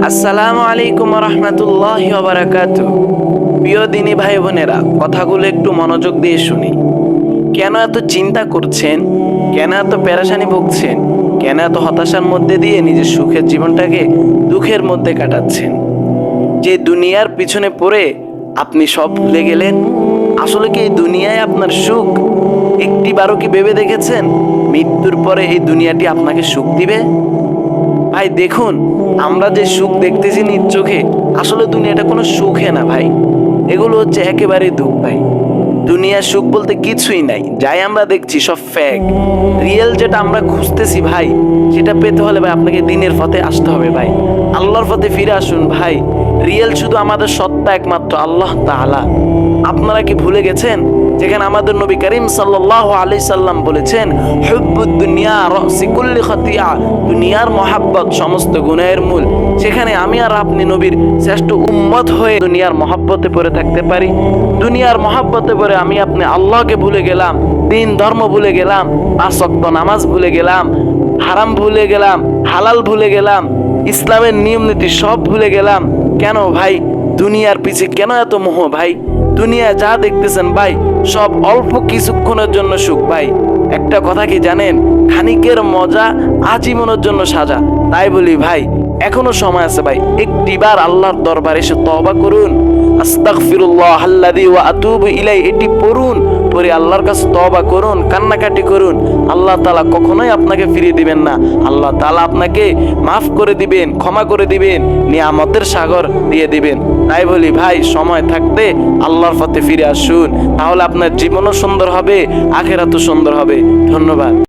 আসসালামু আলাইকুম রহমতুল্লাহি ওয়া বারাকাতুহু। প্রিয় দিনী ভাই বোনেরা, কথাগুলো একটু মনোযোগ দিয়ে শুনি। কেন এত চিন্তা করছেন? কেন এত পেরেশানি ভুগছেন? কেন এত হতাশার মধ্যে দিয়ে নিজের সুখের জীবনটাকে দুঃখের মধ্যে কাটাচ্ছেন? যে দুনিয়ার পিছনে পড়ে আপনি সব ভুলে গেলেন। আসলে কি এই দুনিয়ায় আপনার সুখ? একটিবারও কি ভেবে দেখেছেন মৃত্যুর পরে এই দুনিয়াটি আপনাকে সুখ দিবে? ভাই দেখুন, আমরা যে সুখ দেখতেছি নিজ চোখে, আসলে দুনিয়াটা কোনো সুখে না ভাই, এগুলো হচ্ছে একেবারে দুঃখ ভাই। দুনিয়ার সুখ বলতে কিছুই নাই, যাই আমরা দেখছি সব ফেক। রিয়েল যেটা আমরা খুঁজতেছি ভাই, সেটা পেতে হলে ভাই আপনাকে দিনের পথে আসতে হবে ভাই, আল্লাহর পথে ফিরে আসুন ভাই। রিয়েল শুধু আমাদের সত্তা একমাত্র আল্লাহ তাআলা। আপনারা কি ভুলে গেছেন যেখানে আমাদের নবী করিম সাল্লাল্লাহু আলাইহি সাল্লাম বলেছেন, হুব্বুদ দুনিয়া রাসি কুল্লি খাতিয়া, দুনিয়ার মহাব্বত সমস্ত গুনাহের মূল। সেখানে আমি আর আপনি নবীর শ্রেষ্ঠ উম্মত হয়ে দুনিয়ার মহাব্বতে পড়ে থাকতে পারি। দুনিয়ার মহাব্বতে পড়ে আমি আপনি আল্লাহকে ভুলে গেলাম, দিন ধর্ম ভুলে গেলাম, 5 ওয়াক্ত নামাজ ভুলে গেলাম, হারাম ভুলে গেলাম, হালাল ভুলে গেলাম, ইসলামের নিয়ম নীতি সব ভুলে গেলাম। কেন ভাই? দুনিয়ার পিছে কেন এত মোহ ভাই? দুনিয়া যা দেখতেছেন ভাই, সব অল্প কিছুক্ষণের জন্য সুখ ভাই। একটা কথা কি জানেন? খানিকের মজা আজীবনের জন্য সাজা। তাই বলি ভাই, এখনো সময় আছে ভাই, একটিবার আল্লাহর দরবারে এসে তওবা করুন। আস্তাগফিরুল্লাহ আল্লাযী ওয়া আতুবু ইলাই, এটি পড়ুন, পরে আল্লাহর কাছে তওবা করুন, কান্নাকাটি করুন। আল্লাহ তাআলা কখনোই আপনাকে ফিরিয়ে দিবেন না। আল্লাহ তাআলা আপনাকে মাফ করে দিবেন, ক্ষমা করে দিবেন, নিয়ামতের সাগর দিয়ে দিবেন। তাই বলি ভাই, সময় থাকতে আল্লাহর পথে ফিরে আসুন, তাহলে আপনার জীবনও সুন্দর হবে, আখিরাতও সুন্দর হবে। ধন্যবাদ।